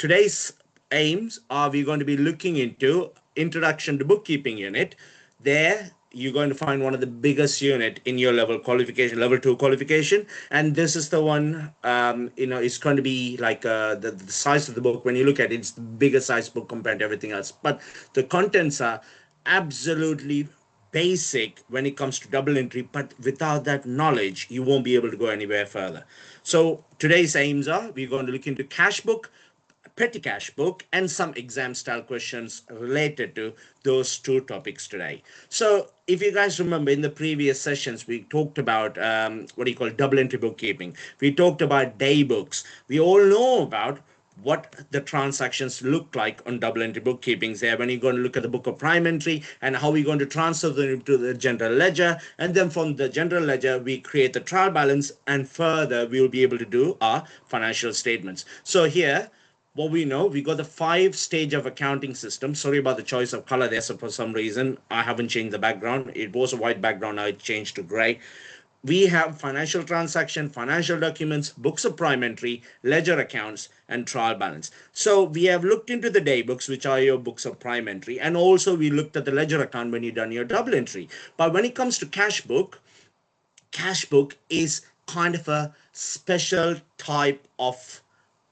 today's aims are we're going to be looking into Introduction to Bookkeeping Unit. There, you're going to find one of the biggest unit in your level qualification, level 2 qualification. And this is the one, it's going to be like the size of the book. When you look at it, it's the biggest size book compared to everything else. But the contents are absolutely basic when it comes to double entry, but without that knowledge, you won't be able to go anywhere further. So today's aims are we're going to look into Cashbook, petty cash book, and some exam style questions related to those two topics today. So if you guys remember, in the previous sessions we talked about double entry bookkeeping. We talked about day books. We all know about what the transactions look like on double entry bookkeeping there when you're going to look at the book of prime entry and how we're going to transfer them to the general ledger, and then from the general ledger we create the trial balance, and further we will be able to do our financial statements. So here what we know, we got the 5-stage of accounting system. Sorry about the choice of color there. So for some reason, I haven't changed the background. It was a white background. Now it changed to gray. We have financial transaction, financial documents, books of prime entry, ledger accounts, and trial balance. So we have looked into the day books, which are your books of prime entry. And also we looked at the ledger account when you've done your double entry. But when it comes to Cashbook is kind of a special type of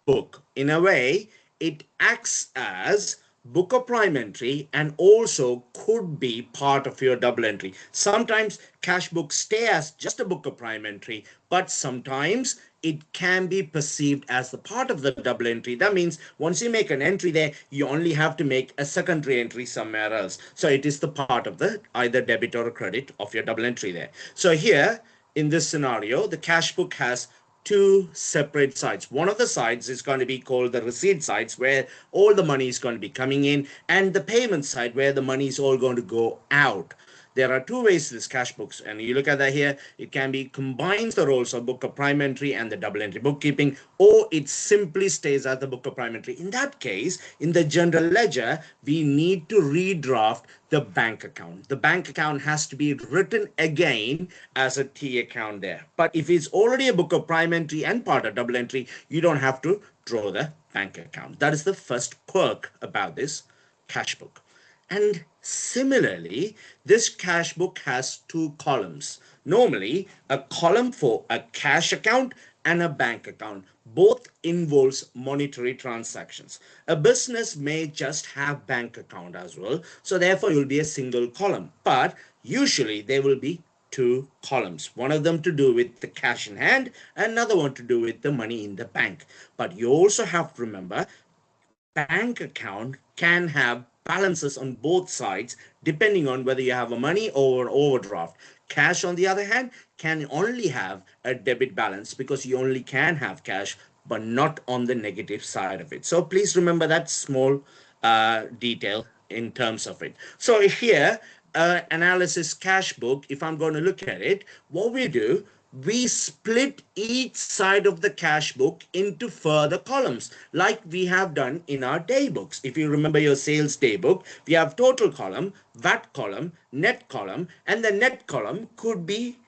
book. In a way, it acts as book of prime entry and also could be part of your double entry. Sometimes Cashbook stay as just a book of prime entry, but sometimes it can be perceived as the part of the double entry. That means once you make an entry there, you only have to make a secondary entry somewhere else. So it is the part of the either debit or credit of your double entry there. So here in this scenario, the Cashbook has two separate sides. One of the sides is going to be called the receipt sides, where all the money is going to be coming in, and the payment side where the money is all going to go out. There are two ways to this cash books, and you look at that here, it can be combines the roles of book of prime entry and the double entry bookkeeping, or it simply stays as the book of prime entry. In that case, in the general ledger, we need to redraft the bank account. The bank account has to be written again as a T account there. But if it's already a book of prime entry and part of double entry, you don't have to draw the bank account. That is the first quirk about this cash book. And similarly, this cash book has two columns. Normally, a column for a cash account and a bank account. Both involves monetary transactions. A business may just have bank account as well. So therefore, it will be a single column. But usually, there will be two columns. One of them to do with the cash in hand, another one to do with the money in the bank. But you also have to remember, bank account can have balances on both sides depending on whether you have a money or an overdraft. Cash, on the other hand, can only have a debit balance because you only can have cash, but not on the negative side of it. So please remember that small detail in terms of it. So here, analysis cash book, if I'm going to look at it, what we do, we split each side of the cash book into further columns like we have done in our day books. If you remember your sales day book, we have total column, VAT column, net column, and the net column could be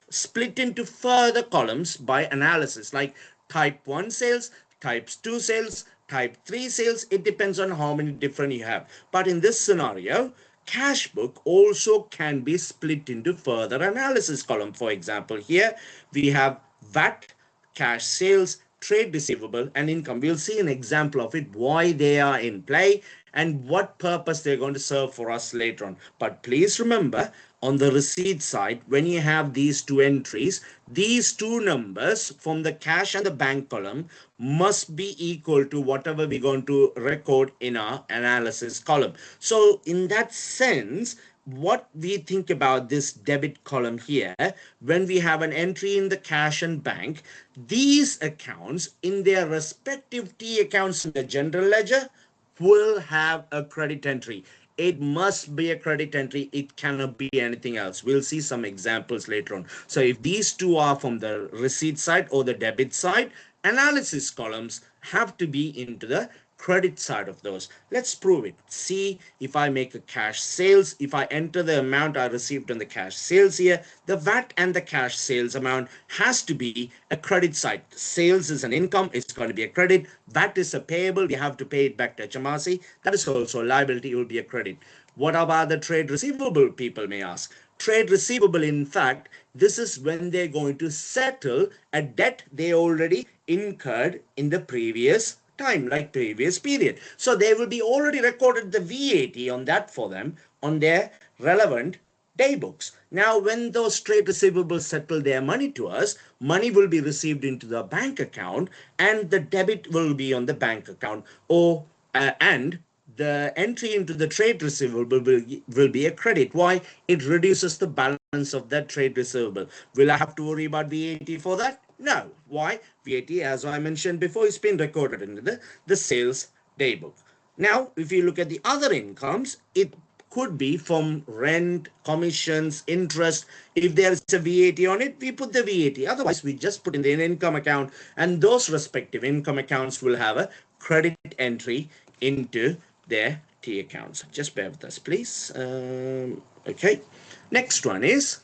split into further columns by analysis like type 1 sales, types 2 sales, type 3 sales. It depends on how many different you have. But in this scenario, Cashbook also can be split into further analysis column. For example, here we have VAT, cash sales, trade receivable, and income. We'll see an example of it, why they are in play and what purpose they're going to serve for us later on. But please remember, on the receipt side, when you have these two entries, these two numbers from the cash and the bank column must be equal to whatever we're going to record in our analysis column. So in that sense, what we think about this debit column here, when we have an entry in the cash and bank, these accounts in their respective T accounts in the general ledger will have a credit entry. It must be a credit entry. It cannot be anything else. We'll see some examples later on. So if these two are from the receipt side or the debit side, analysis columns have to be into the credit side of those. Let's prove it. See, if I make a cash sales, if I enter the amount I received on the cash sales here, the VAT and the cash sales amount has to be a credit side. Sales is an income, it's going to be a credit. VAT is a payable, we have to pay it back to HMRC. That is also a liability, it will be a credit. What about the trade receivable, people may ask? Trade receivable, in fact, this is when they're going to settle a debt they already incurred in the previous time, like previous period. So they will be already recorded the VAT on that for them on their relevant day books. Now, when those trade receivables settle their money to us, money will be received into the bank account and the debit will be on the bank account, or and the entry into the trade receivable will be a credit. Why? It reduces the balance of that trade receivable. Will I have to worry about VAT for that? No. Why? VAT, as I mentioned before, is been recorded into the sales day book. Now, if you look at the other incomes, it could be from rent, commissions, interest. If there is a VAT on it, we put the VAT. Otherwise, we just put in the income account, and those respective income accounts will have a credit entry into their T accounts. Just bear with us, please. Okay. Next one is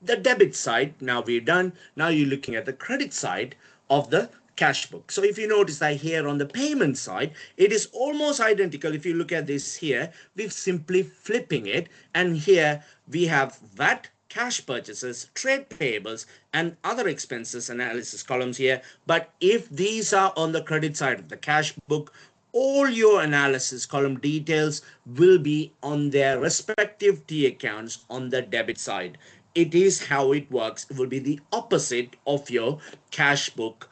the debit side. Now we're done. Now you're looking at the credit side of the cash book. So if you notice that here on the payment side, it is almost identical. If you look at this here, we're simply flipping it. And here we have VAT, cash purchases, trade payables, and other expenses analysis columns here. But if these are on the credit side of the cash book, all your analysis column details will be on their respective T accounts on the debit side. It is how it works. It will be the opposite of your cash book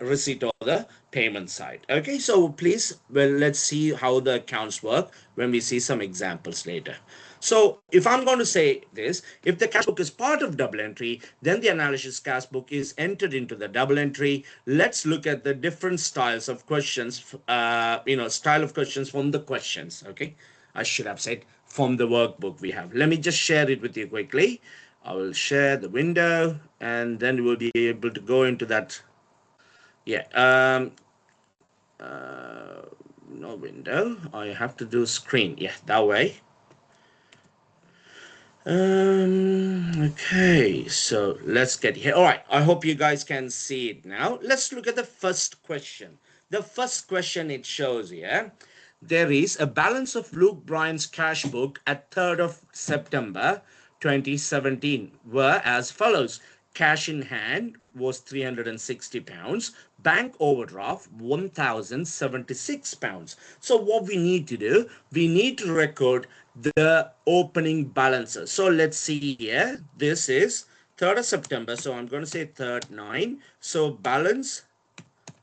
receipt or the payment side. Okay, so please, well, let's see how the accounts work when we see some examples later. So if I'm going to say this, if the cash book is part of double entry, then the analysis cash book is entered into the double entry. Let's look at the different styles of questions, style of questions from the questions. Okay, I should have said from the workbook we have. Let me just share it with you quickly. I will share the window and then we'll be able to go into that. Yeah, no window. I have to do screen. Yeah, that way. Okay, so let's get here. All right, I hope you guys can see it now. Let's look at the first question. The first question it shows here, there is a balance of Luke Bryan's cash book at 3rd of September 2017 were as follows. Cash in hand was £360, bank overdraft £1,076. So what we need to do, we need to record the opening balances. So let's see here, this is 3rd of September, so I'm going to say 3rd 9. So balance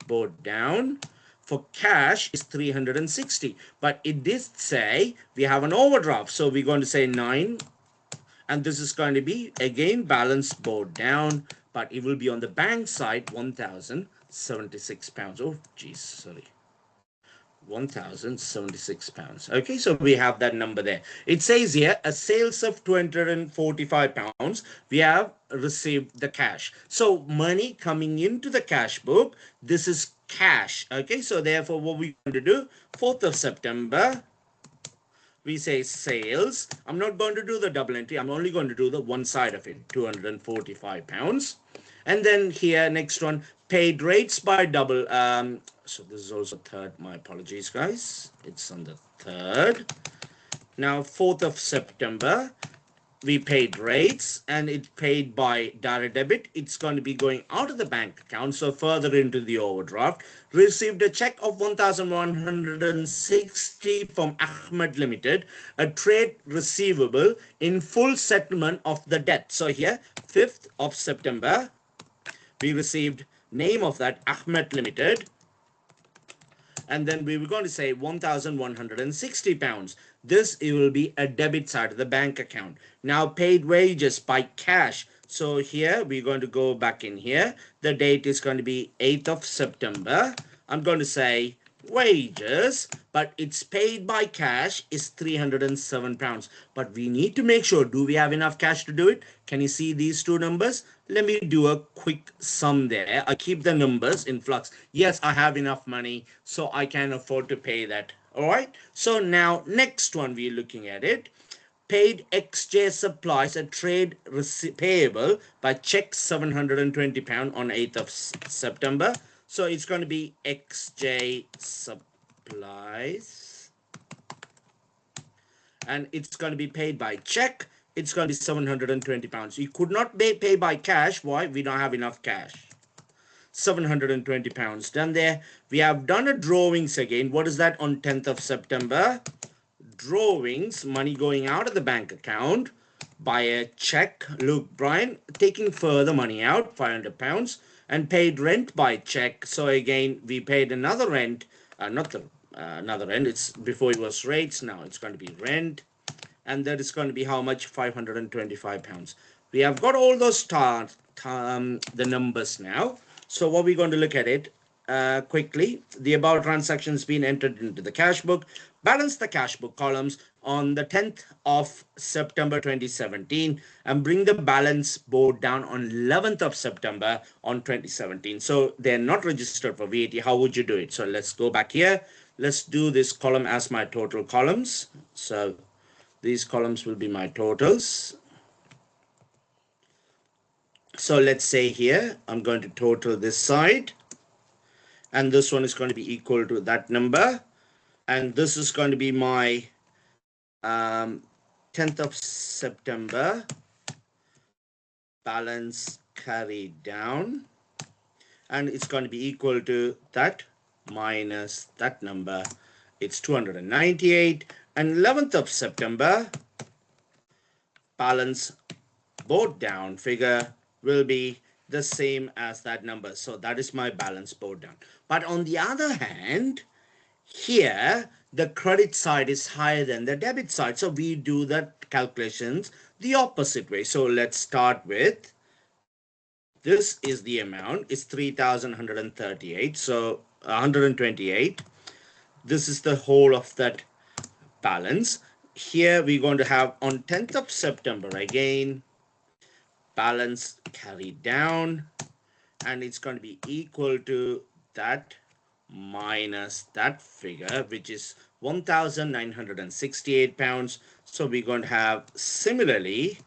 brought down for cash is 360, but it did say we have an overdraft, so we're going to say 9. And this is going to be, again, balance brought down, but it will be on the bank side, £1,076. Oh, geez, sorry. £1,076. Okay, so we have that number there. It says here, a sales of £245. We have received the cash. So money coming into the cash book, this is cash. Okay, so therefore what we're going to do, 4th of September, we say sales. I'm not going to do the double entry. I'm only going to do the one side of it, £245. And then here, next one, paid rates by double. So this is also 3rd. My apologies, guys. It's on the 3rd. Now, 4th of September, we paid rates and it paid by direct debit. It's going to be going out of the bank account, so further into the overdraft. Received a check of 1,160 from Ahmed Limited, a trade receivable in full settlement of the debt. So here, 5th of September, we received name of that Ahmed Limited, and then we were going to say £1,160. This, it will be a debit side of the bank account. Now paid wages by cash. So here we're going to go back in here. The date is going to be 8th of September. I'm going to say wages, but it's paid by cash, is £307. But we need to make sure, do we have enough cash to do it? Can you see these two numbers? Let me do a quick sum there. I keep the numbers in flux. Yes, I have enough money, so I can afford to pay that. All right. So now next one we're looking at it. Paid XJ supplies a trade payable by check £720 on 8th of September. So it's going to be XJ supplies, and it's going to be paid by check. It's going to be £720. You could not pay by cash. Why? We don't have enough cash. £720 done there. We have done a drawings again. What is that on 10th of September? Drawings, money going out of the bank account by a check. Luke Bryan taking further money out, £500, and paid rent by check. So again, we paid another rent, not the another rent. It's before it was rates. Now it's going to be rent, and that is going to be how much? £525. We have got all those the numbers now. So what we're going to look at it quickly. The above transactions been entered into the cash book. Balance the cash book columns on the 10th of September 2017 and bring the balance board down on 11th of September on 2017. So they're not registered for VAT. How would you do it? So let's go back here. Let's do this column as my total columns. So these columns will be my totals. So let's say here, I'm going to total this side, and this one is going to be equal to that number. And this is going to be my 10th of September balance carried down. And it's going to be equal to that minus that number. It's 298. And 11th of September balance board down figure will be the same as that number. So that is my balance board down. But on the other hand, here the credit side is higher than the debit side. So we do the calculations the opposite way. So let's start with, this is the amount, it's 3,138. So 128. This is the whole of that balance. Here we're going to have on 10th of September again, balance carried down, and it's going to be equal to that minus that figure, which is £1,968. So we're going to have similarly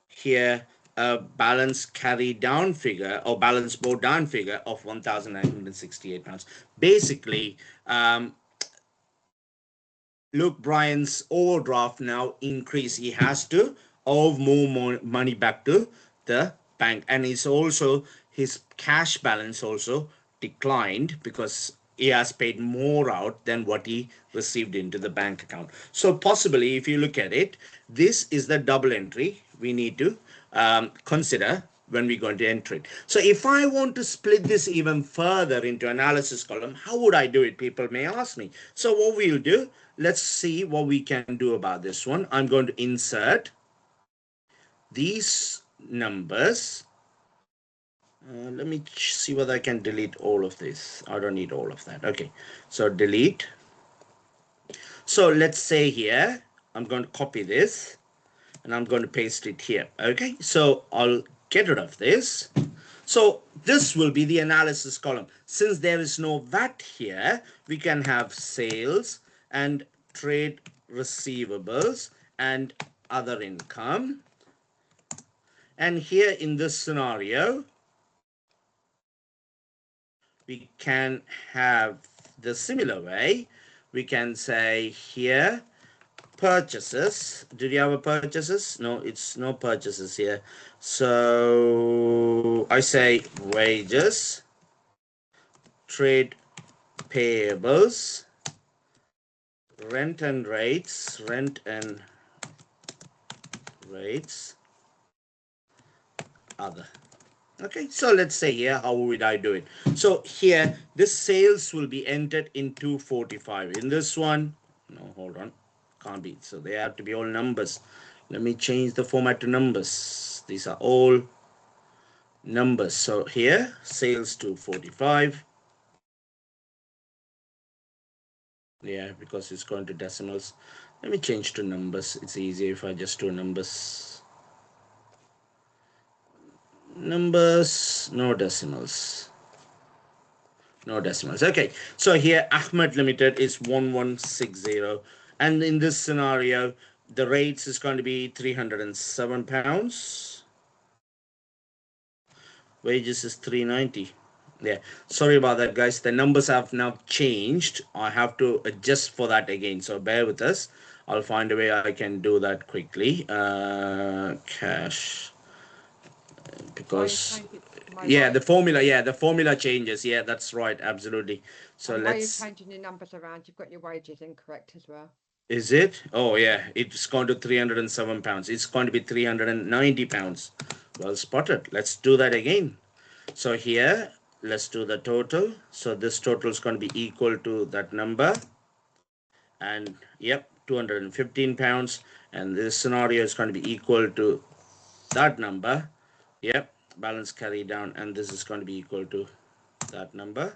here a balance carried down figure or balance board down figure of £1,968. Basically, Luke Bryan's overdraft now increase. He has to owe more money back to the bank, and it's also his cash balance also declined because he has paid more out than what he received into the bank account. So possibly, if you look at it, this is the double entry we need to consider when we're going to enter it. So if I want to split this even further into analysis column, how would I do it? People may ask me. So what we'll do, let's see what we can do about this one. I'm going to insert these numbers. Let me see whether I can delete all of this. I don't need all of that. Okay, so delete. So let's say here, I'm going to copy this and I'm going to paste it here. Okay, so I'll get rid of this. So this will be the analysis column. Since there is no VAT here, we can have sales and trade receivables and other income. And here in this scenario, we can have the similar way. We can say here, purchases. Did you have a purchases? No, it's no purchases here. So I say wages, trade payables, rent and rates, other. Okay, so let's say here, how would I do it? So here, this sales will be entered in 245. In this one, no, hold on, can't be. So they have to be all numbers. Let me change the format to numbers. These are all numbers. So here, sales 245. Yeah, because it's going to decimals. Let me change to numbers. It's easier if I just do numbers. Numbers, no decimals. No decimals. Okay, so here Ahmed Limited is 1160, and in this scenario, the rates is going to be £307. Wages is 390. Yeah, sorry about that, guys. The numbers have now changed. I have to adjust for that again, so bear with us. I'll find a way I can do that quickly. Cash, Why are you because changing my yeah, right? the formula changes. Yeah, that's right, absolutely. So And why are you let's. changing your numbers around? You've got your wages incorrect as well. Is it? Oh yeah, it's gone to £307. It's going to be £390. Well spotted. Let's do that again. So here, let's do the total. So this total is going to be equal to that number. And yep, £215. And this scenario is going to be equal to that number. Yep, balance carry down. And this is going to be equal to that number.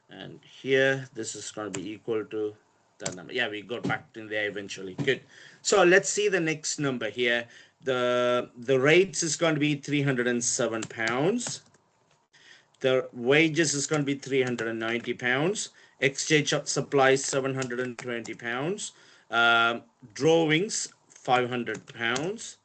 And here, this is going to be equal to that number. Yeah, we got back in there eventually. Good. So let's see the next number here. The rates is going to be £307. The wages is going to be £390. Exchange supplies £720. Drawings £500,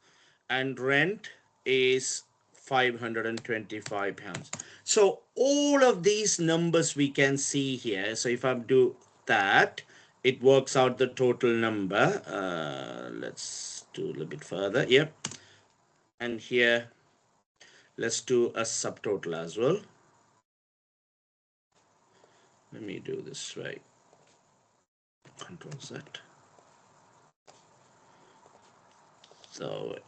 and rent is £525. So all of these numbers we can see here. So if I do that, it works out the total number. Let's do a little bit further. Yep. And here, let's do a subtotal as well. Let me do this right. Control Z. So,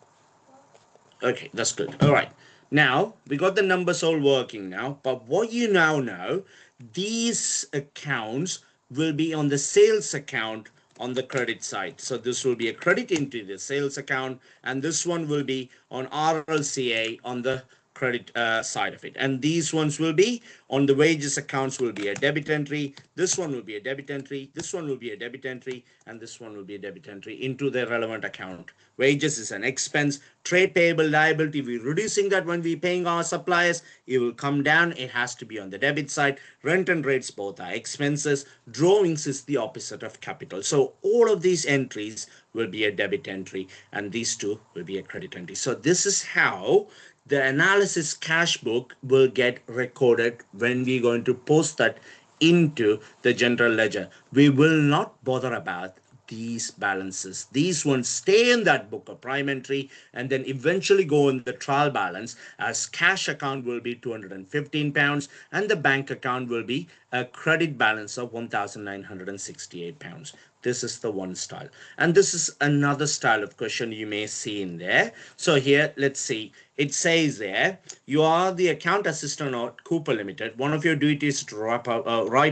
okay, that's good. All right. Now, we got the numbers all working now. But what you now know, these accounts will be on the sales account on the credit side. So this will be a credit into the sales account, and this one will be on RLCA on the credit side of it. And these ones will be on the wages accounts will be a debit entry. This one will be a debit entry. This one will be a debit entry, and this one will be a debit entry into the relevant account. Wages is an expense. Trade payable liability, we're reducing that when we're paying our suppliers. It will come down. It has to be on the debit side. Rent and rates both are expenses. Drawings is the opposite of capital. So all of these entries will be a debit entry, and these two will be a credit entry. So this is how the analysis cash book will get recorded when we're going to post that into the general ledger. We will not bother about these balances. These ones stay in that book of prime entry and then eventually go in the trial balance, as cash account will be £215 and the bank account will be a credit balance of £1,968. This is the one style. And this is another style of question you may see in there. So here, let's see. It says there, you are the account assistant at Cooper Limited. One of your duties is to write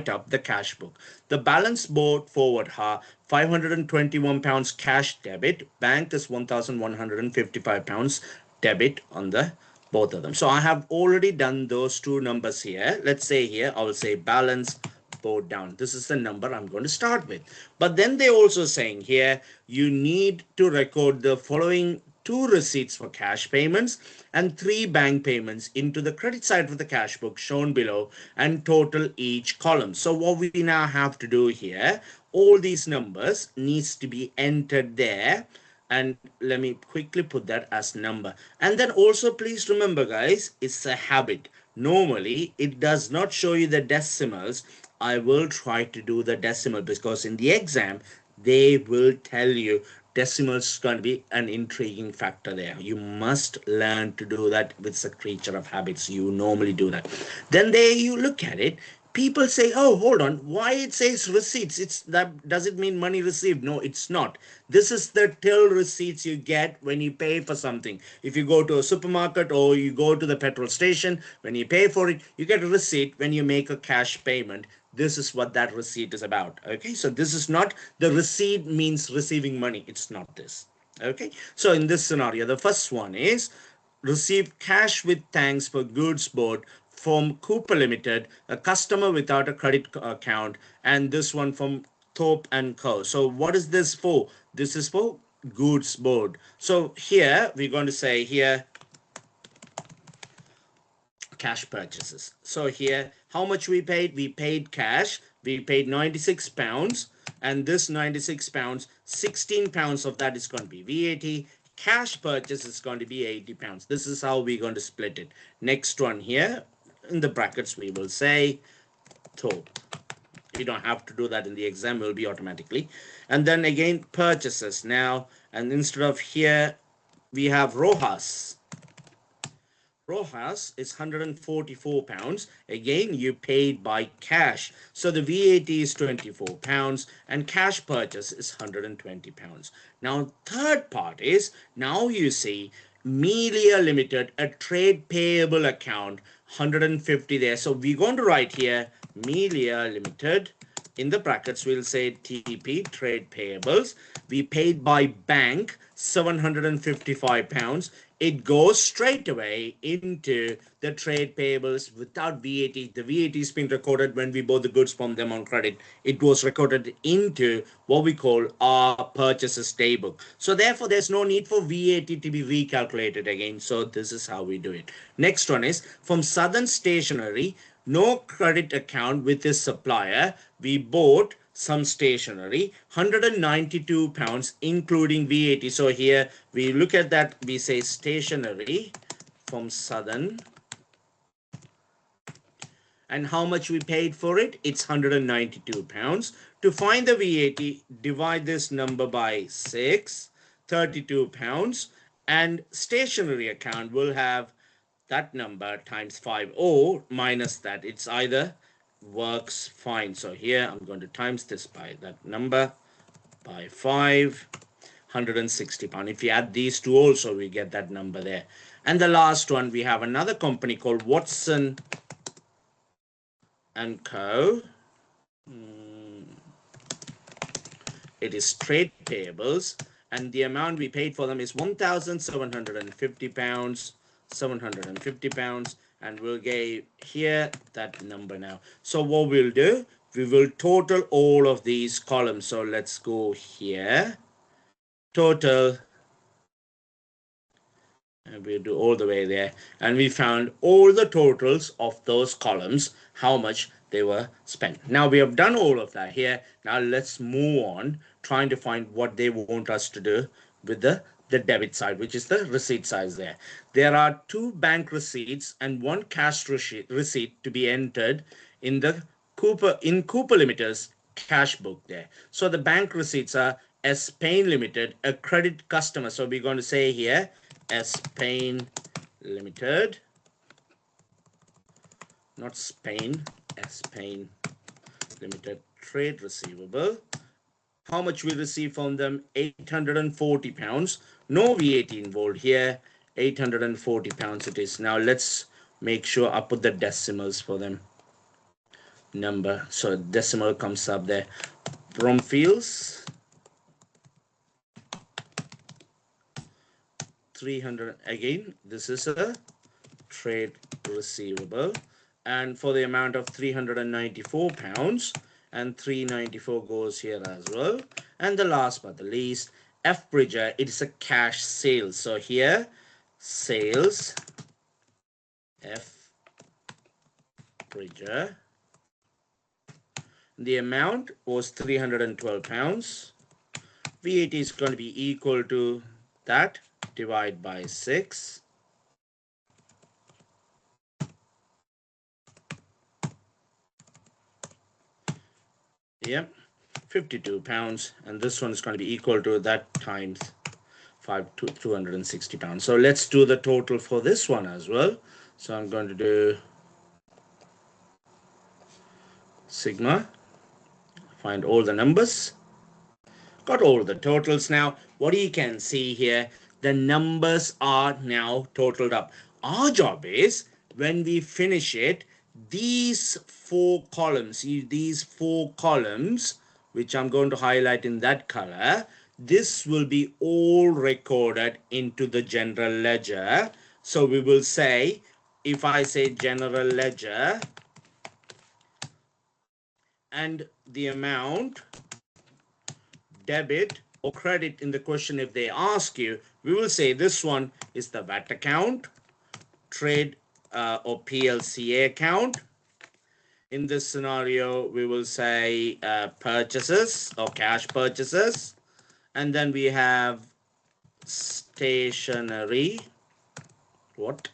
up the cash book. The balance board forward are £521 cash debit. Bank is £1,155 debit on the both of them. So I have already done those two numbers here. Let's say here, I will say balance board down. This is the number I'm going to start with. But then they're also saying here, you need to record the following two receipts for cash payments and three bank payments into the credit side of the cash book shown below and total each column. So what we now have to do here, all these numbers needs to be entered there, and let me quickly put that as number. And then also please remember, guys, it's a habit. Normally it does not show you the decimals. I will try to do the decimal because in the exam they will tell you decimals is going to be an intriguing factor there. You must learn to do that. It's a creature of habits. You normally do that. Then there you look at it. People say, oh, hold on, why it says receipts? It's that, does it mean money received? No, it's not. This is the till receipts you get when you pay for something. If you go to a supermarket or you go to the petrol station, when you pay for it, you get a receipt when you make a cash payment. This is what that receipt is about. Okay, so this is not the receipt means receiving money. It's not this. Okay, so in this scenario, the first one is receive cash with thanks for goods bought from Cooper Limited, a customer without a credit account, and this one from Thorpe and Co. So what is this for? This is for goods board. So here we're going to say here cash purchases. So here, how much we paid? We paid cash. We paid £96, and this £96, £16 of that is going to be VAT. Cash purchase is going to be £80. This is how we're going to split it. Next one here, in the brackets, we will say Thorpe. You don't have to do that in the exam, it will be automatically. And then again, purchases now, and instead of here, we have Rojas. Rojas is £144. Again, you paid by cash. So the VAT is £24 and cash purchase is £120. Now, third part is, now you see Melia Limited, a trade payable account, 150 there. So we're going to write here Melia Limited. In the brackets, we'll say TP, trade payables. We paid by bank, £755. It goes straight away into the trade payables without VAT. The VAT has been recorded when we bought the goods from them on credit. It was recorded into what we call our purchases daybook. So therefore, there's no need for VAT to be recalculated again. So this is how we do it. Next one is from Southern Stationery, no credit account with this supplier. We bought some stationery, £192 including VAT. So here we look at that, we say stationery from Southern, and how much we paid for it? It's £192. To find the VAT, divide this number by 6, £32, and stationery account will have that number times 5 or minus that. It's either works fine. So here I'm going to times this by that number by 5, £160. If you add these two also, we get that number there. And the last one, we have another company called Watson and Co. It is trade payables, and the amount we paid for them is £1,750, £750, and we'll get here that number now. So what we'll do, we will total all of these columns. So let's go here, total, and we'll do all the way there, and we found all the totals of those columns, how much they were spent. Now we have done all of that here. Now let's move on, trying to find what they want us to do with the debit side, which is the receipt size there. There are 2 bank receipts and 1 cash receipt to be entered in the Cooper Limited's cash book there. So the bank receipts are Spain Limited, a credit customer. So we're going to say here Spain Limited, not Spain, Spain Limited trade receivable. How much we receive from them? £840. No VAT involved here. £840 it is. Now let's make sure I put the decimals for them. Number. So decimal comes up there. Bromfields 300. Again, this is a trade receivable, and for the amount of £394, and 394 goes here as well. And the last but the least, F Bridger, it is a cash sales. So here sales F Bridger, the amount was £312. VAT is going to be equal to that, divide by 6. Yep, £52, and this one is going to be equal to that times 5 to £260. So let's do the total for this one as well. So I'm going to do sigma, find all the numbers, got all the totals. Now what you can see here, the numbers are now totaled up. Our job is, when we finish it, these 4 columns, which I'm going to highlight in that color, this will be all recorded into the general ledger. So we will say, if I say general ledger, and the amount debit or credit in the question. If they ask you, we will say this one is the VAT account, trade or PLCA account. In this scenario, we will say purchases or cash purchases. And then we have stationery. What?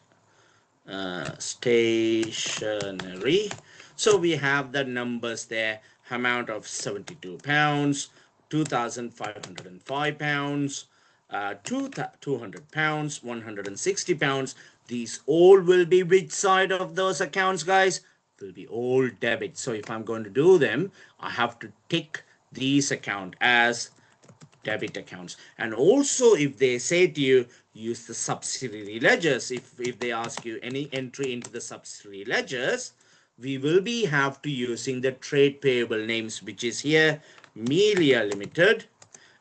Stationery. So we have the numbers there. Amount of 72 pounds, 2,505 pounds, 200 pounds, 160 pounds. These all will be which side of those accounts, guys? Will be all debit. So if I'm going to do them, I have to tick these account as debit accounts. And also, if they say to you, use the subsidiary ledgers, if they ask you any entry into the subsidiary ledgers, we will be have to using the trade payable names, which is here Melia Limited,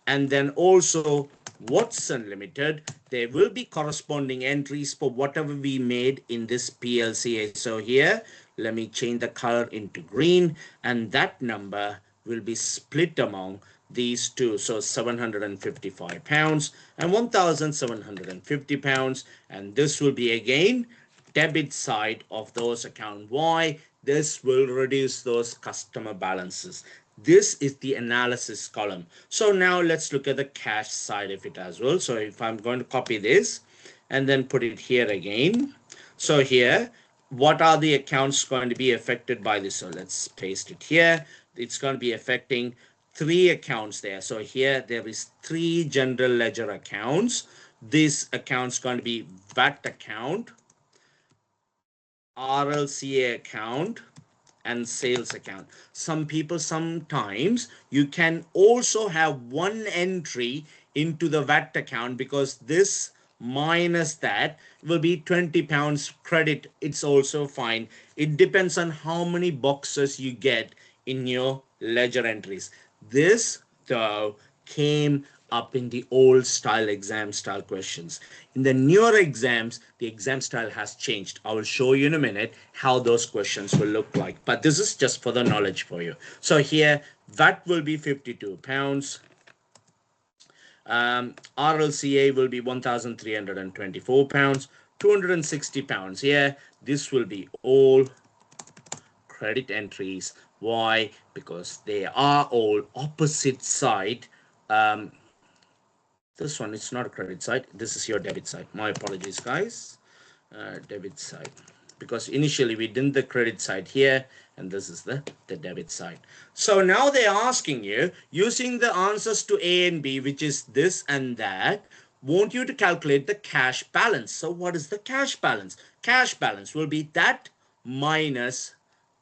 and then also Watson Limited. There will be corresponding entries for whatever we made in this PLCA. So here, let me change the color into green, and that number will be split among these two. So 755 pounds and 1,750 pounds, and this will be again debit side of those account. Why? This will reduce those customer balances. This is the analysis column. So now let's look at the cash side of it as well. So if I'm going to copy this and then put it here again. So here, what are the accounts going to be affected by this? So let's paste it here. It's going to be affecting 3 accounts there. So here there is 3 general ledger accounts. This account's going to be VAT account, RLCA account, and sales account. Some people, sometimes you can also have one entry into the VAT account, because this minus that will be 20 pounds credit. It's also fine. It depends on how many boxes you get in your ledger entries. This though came up in the old style exam style questions. In the newer exams, the exam style has changed. I will show you in a minute how those questions will look like. But this is just for the knowledge for you. So here, VAT will be 52 pounds. RLCA will be 1,324 pounds. 260 pounds here. This will be all credit entries. Why? Because they are all opposite side. This one, it's not a credit side. This is your debit side. My apologies, guys. Debit side. Because initially we did the credit side here, and this is the debit side. So now they're asking you, using the answers to A and B, which is this and that, want you to calculate the cash balance. So what is the cash balance? Cash balance will be that minus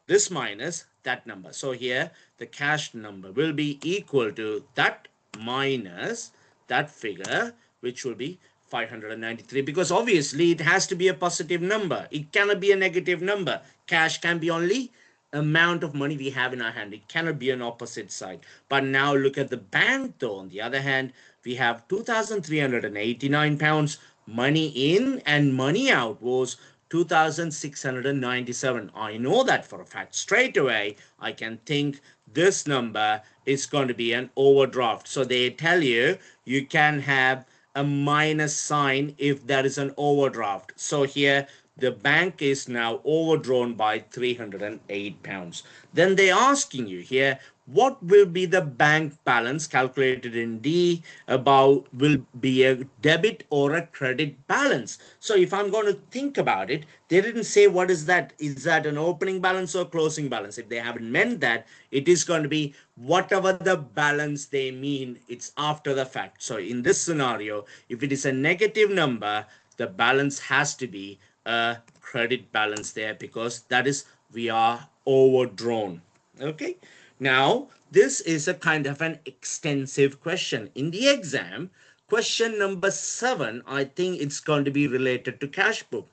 this minus that number. So here the cash number will be equal to that minus that figure, which will be 593, because obviously it has to be a positive number. It cannot be a negative number. Cash can be only amount of money we have in our hand. It cannot be an opposite side. But now look at the bank though. On the other hand, we have 2,389 pounds. Money in and money out was 2,697. I know that for a fact. Straight away, I can think this number is going to be an overdraft. So they tell you, you can have a minus sign if there is an overdraft. So here, the bank is now overdrawn by 308 pounds. Then they're asking you here, what will be the bank balance calculated in D about will be a debit or a credit balance? So if I'm going to think about it, they didn't say what is that. Is that an opening balance or closing balance? If they haven't meant that, it is going to be whatever the balance they mean. It's after the fact. So in this scenario, if it is a negative number, the balance has to be a credit balance there, because that is we are overdrawn. Okay. Now, this is a kind of an extensive question. In the exam, question number 7, I think it's going to be related to Cashbook.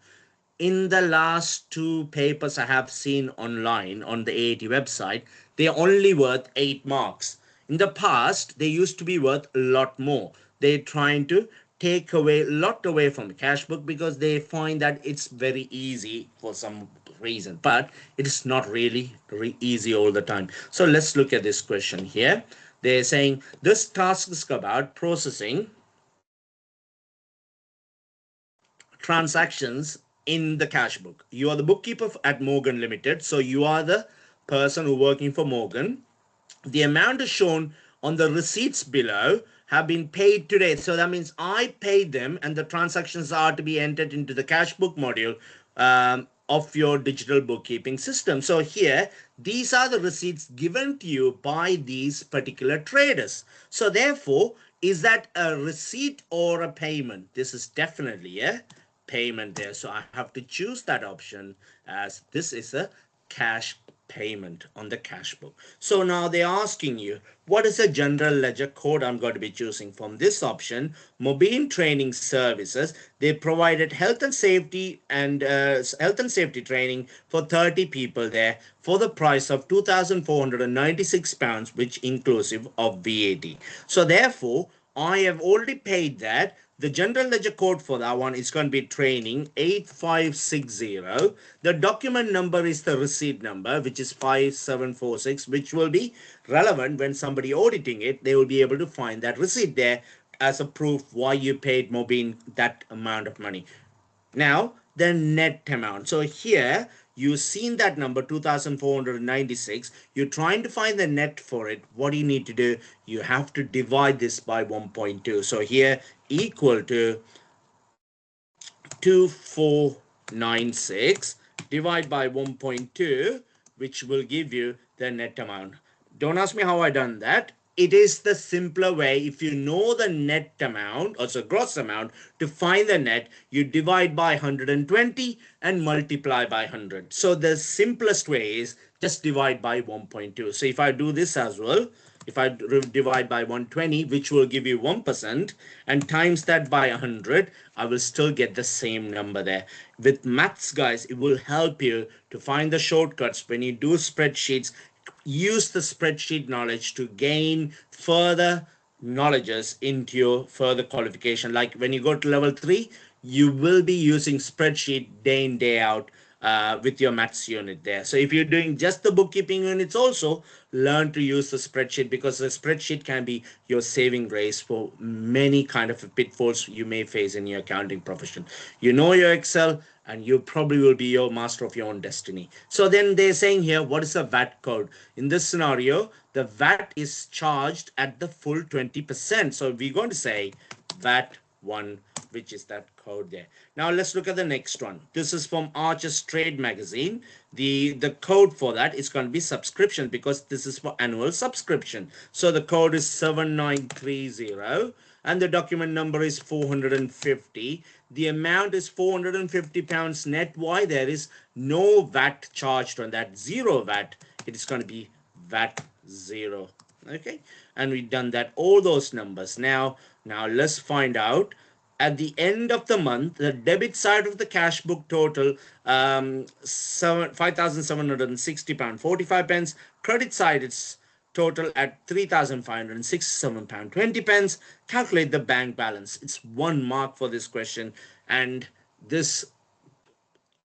In the last 2 papers I have seen online on the AAT website, they are only worth 8 marks. In the past, they used to be worth a lot more. They're trying to take away a lot away from the Cashbook, because they find that it's very easy for some reason, but it is not really easy all the time. So let's look at this question here. They're saying this task is about processing transactions in the cash book. You are the bookkeeper at Morgan Limited, so you are the person who working for Morgan. The amount is shown on the receipts below have been paid today. So that means I paid them, and the transactions are to be entered into the cash book module of your digital bookkeeping system. So here, these are the receipts given to you by these particular traders. So therefore, is that a receipt or a payment? This is definitely a payment there. So I have to choose that option, as this is a cash payment on the cash book. So now they're asking you, what is the general ledger code? I'm going to be choosing from this option, Mobile Training Services. They provided health and safety training for 30 people there for the price of £2,496, which inclusive of VAT. So therefore, I have already paid that. The general ledger code for that one is going to be training 8560. The document number is the receipt number, which is 5746, which will be relevant when somebody auditing it. They will be able to find that receipt there as a proof why you paid Mobin that amount of money. Now, the net amount. So here, you've seen that number 2,496. You're trying to find the net for it. What do you need to do? You have to divide this by 1.2. So here, equal to 2496 divide by 1.2, which will give you the net amount. Don't ask me how I done that. It is the simpler way. If you know the net amount, or so gross amount, to find the net, you divide by 120 and multiply by 100. So the simplest way is just divide by 1.2. So if I do this as well, if I divide by 120, which will give you 1%, and times that by 100, I will still get the same number there. With maths, guys, it will help you to find the shortcuts when you do spreadsheets. Use the spreadsheet knowledge to gain further knowledges into your further qualification. Like when you go to level 3, you will be using spreadsheet day in, day out with your maths unit there. So if you're doing just the bookkeeping units also, learn to use the spreadsheet, because the spreadsheet can be your saving grace for many kind of pitfalls you may face in your accounting profession. You know your Excel, and you probably will be your master of your own destiny. So then they're saying here, what is the VAT code? In this scenario, the VAT is charged at the full 20%. So we're going to say VAT 1, which is that code there. Now let's look at the next one. This is from Archer's Trade Magazine. The code for that is going to be subscription, because this is for annual subscription. So the code is 7930, and the document number is 450. The amount is £450 net. Why? There is no VAT charged on that. Zero VAT. It is going to be VAT 0. Okay, and we've done that, all those numbers. Now let's find out at the end of the month, the debit side of the cash book total £5,760.45. Credit side, it's total at £3,567.20. Calculate the bank balance. It's 1 mark for this question, and this,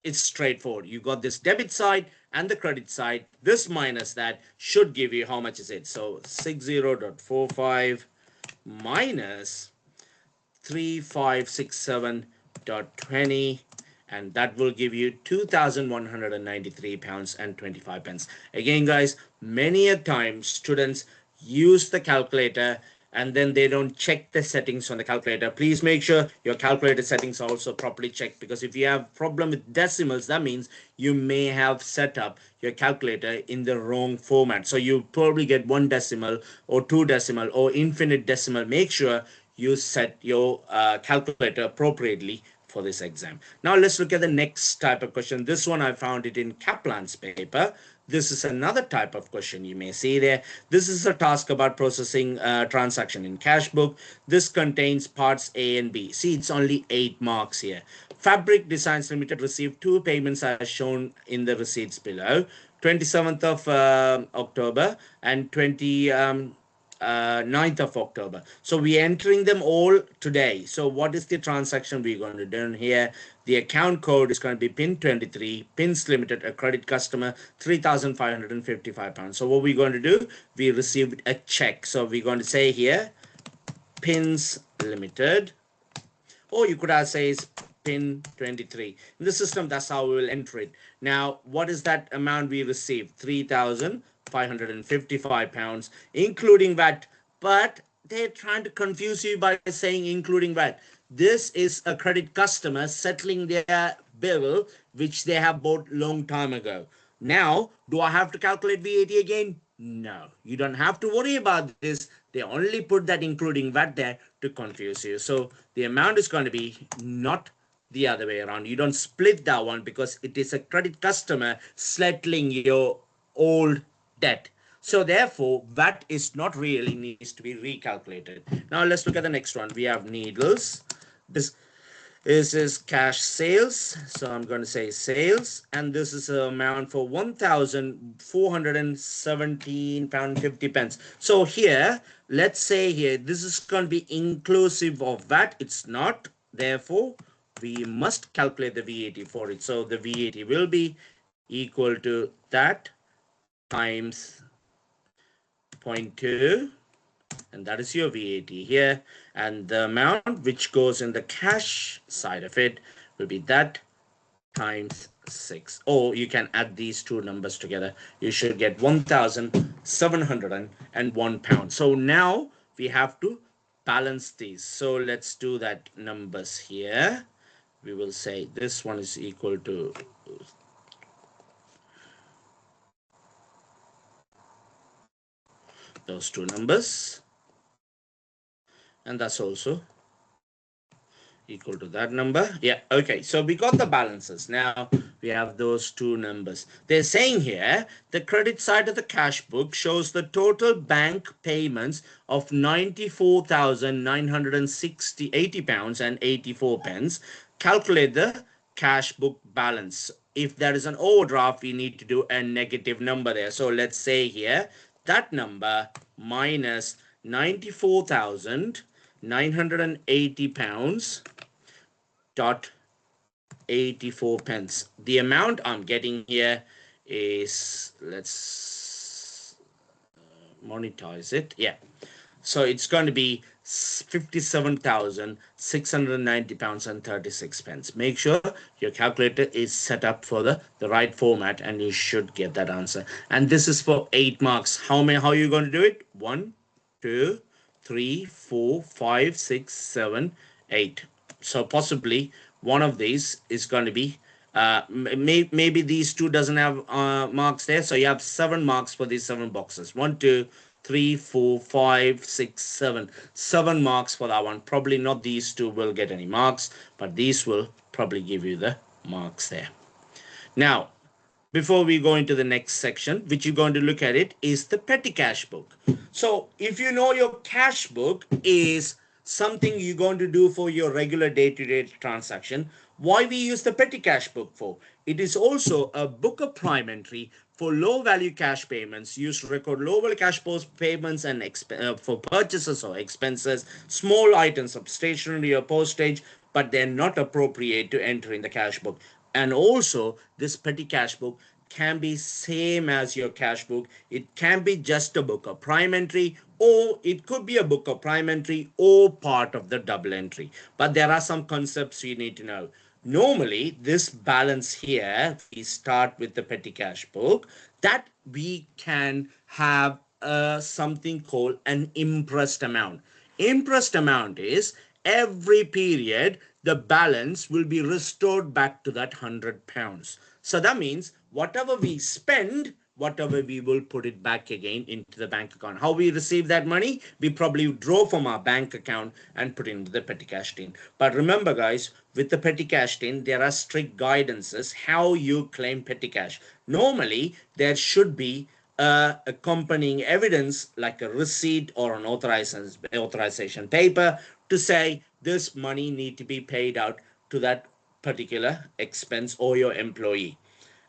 it's straightforward. You got this debit side and the credit side. This minus that should give you, how much is it? So 60.45 minus 3567.20, and that will give you £2,193.25. Again, guys, many a time students use the calculator and then they don't check the settings on the calculator. Please make sure your calculator settings are also properly checked, because if you have problem with decimals, that means you may have set up your calculator in the wrong format. So you probably get 1 decimal or 2 decimal or infinite decimal. Make sure you set your calculator appropriately for this exam. Now let's look at the next type of question. This one I found it in Kaplan's paper. This is another type of question you may see there. This is a task about processing transaction in Cashbook. This contains parts A and B. See, it's only 8 marks here. Fabric Designs Limited received 2 payments as shown in the receipts below. 27th of October and 9th of October. So we're entering them all today. So what is the transaction we're going to do here? The account code is going to be PIN 23, PINS Limited, a credit customer, £3,555. So what we're going to do, we received a check. So we're going to say here, PINS Limited, or you could have says pin 23 in the system. That's how we will enter it. Now what is that amount we received? £3,555 including VAT. But they're trying to confuse you by saying including VAT. This is a credit customer settling their bill which they have bought long time ago. Now do I have to calculate VAT again? No, you don't have to worry about this. They only put that including VAT there to confuse you. So the amount is going to be not the other way around. You don't split that one because it is a credit customer settling your old debt. So therefore, VAT is not really needs to be recalculated. Now let's look at the next one. We have needles. This is cash sales. So I'm going to say sales. And this is an amount for £1,417.50. So here, let's say here, this is going to be inclusive of VAT. It's not. Therefore, we must calculate the VAT for it. So the VAT will be equal to that times 0.2. And that is your VAT here, and the amount which goes in the cash side of it will be that times 6, or you can add these two numbers together. You should get £1,701. So now we have to balance these. So let's do that numbers here. We will say this one is equal to those two numbers, and that's also equal to that number. Yeah, okay, so we got the balances. Now we have those two numbers. They're saying here the credit side of the cash book shows the total bank payments of £94,980 and 84 pence. Calculate the cash book balance. If there is an overdraft, we need to do a negative number there. So let's say here that number minus £94,980 dot 84 pence. The amount I'm getting here is, let's monetize it. Yeah, so it's going to be £57,690 and 36 pence. Make sure your calculator is set up for the right format, and you should get that answer. And this is for 8 marks. How are you going to do it? 1, 2, 3, 4, 5, 6, 7, 8. So possibly one of these is going to be maybe these two doesn't have marks there. So you have 7 marks for these 7 boxes. 1, 2, 3, 4, 5, 6, 7. 7 marks for that one. Probably not these two will get any marks, but these will probably give you the marks there. Now, before we go into the next section, which you're going to look at it, is the petty cash book. So if you know your cash book is something you're going to do for your regular day-to-day transaction, why we use the petty cash book for? It is also a book of prime entry for low value cash payments used to record low value cash post payments and for purchases or expenses, small items of stationery or postage, but they're not appropriate to enter in the cash book. And also this petty cash book can be same as your cash book. It can be just a book of prime entry, or it could be a book of prime entry or part of the double entry. But there are some concepts you need to know. Normally this balance here, we start with the petty cash book, that we can have something called an impressed amount. Impressed amount is every period the balance will be restored back to that £100. So that means whatever we spend, whatever we will put it back again into the bank account. How we receive that money? We probably draw from our bank account and put into the petty cash tin. But remember guys, with the petty cash tin, there are strict guidances how you claim petty cash. Normally, there should be accompanying evidence like a receipt or an authorization paper to say this money need to be paid out to that particular expense or your employee.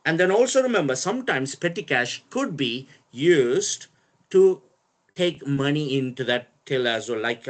And then also remember, sometimes petty cash could be used to take money into that till as well. Like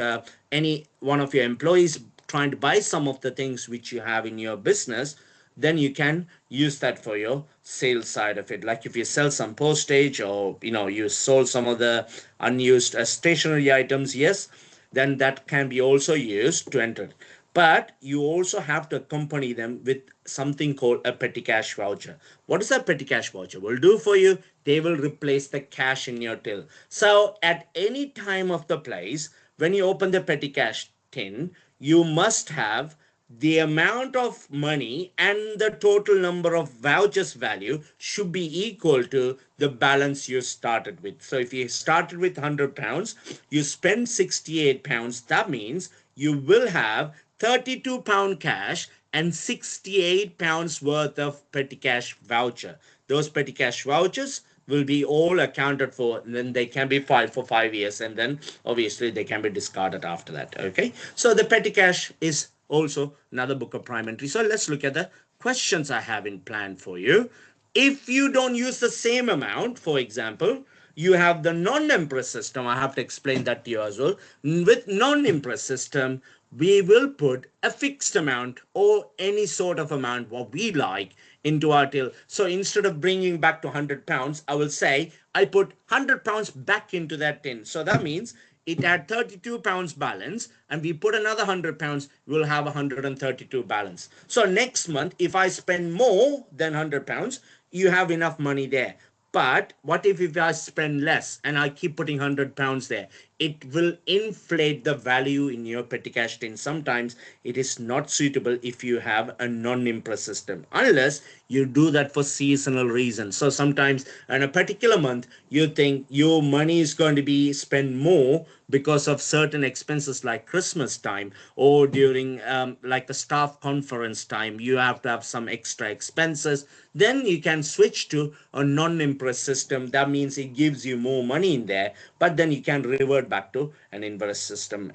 any one of your employees trying to buy some of the things which you have in your business, then you can use that for your sales side of it. Like if you sell some postage, or you sold some of the unused stationery items, yes, then that can be also used to enter. But you also have to accompany them with something called a petty cash voucher. What is a petty cash voucher will do for you? They will replace the cash in your till. So at any time of the place, when you open the petty cash tin, you must have the amount of money and the total number of vouchers value should be equal to the balance you started with. So if you started with £100, you spend £68, that means you will have £32 cash and £68 worth of petty cash voucher. Those petty cash vouchers will be all accounted for, and then they can be filed for 5 years, and then obviously they can be discarded after that. Okay, so the petty cash is also another book of prime entry. So let's look at the questions I have in plan for you. If you don't use the same amount, for example, you have the non-impress system. I have to explain that to you as well. With non-impress system, we will put a fixed amount or any sort of amount what we like into our till. So instead of bringing back to £100, I will say I put £100 back into that tin. So that means it had £32 balance, and we put another £100, we'll have 132 balance. So next month, if I spend more than £100, you have enough money there. But what if I spend less and I keep putting £100 there? It will inflate the value in your petty cash tin. Sometimes it is not suitable if you have a non-impress system, unless you do that for seasonal reasons. So sometimes in a particular month, you think your money is going to be spent more because of certain expenses like Christmas time, or during like a staff conference time, you have to have some extra expenses. Then you can switch to a non-impress system. That means it gives you more money in there, but then you can revert back to an impress system.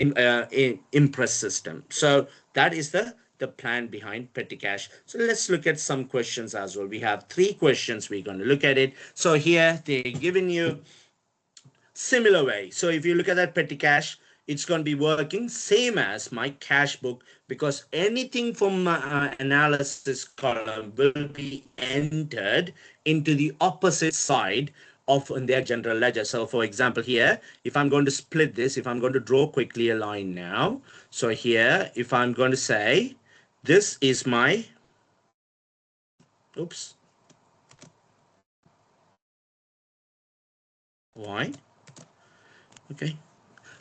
Impress system. So that is the plan behind petty cash. So let's look at some questions as well. We have 3 questions. We're going to look at it. So here they're giving you similar way. So if you look at that petty cash, it's going to be working same as my cash book, because anything from my analysis column will be entered into the opposite side of their general ledger. So for example, here, if I'm going to split this, if I'm going to draw quickly a line now, so here, if I'm going to say this is my, oops, why? Okay.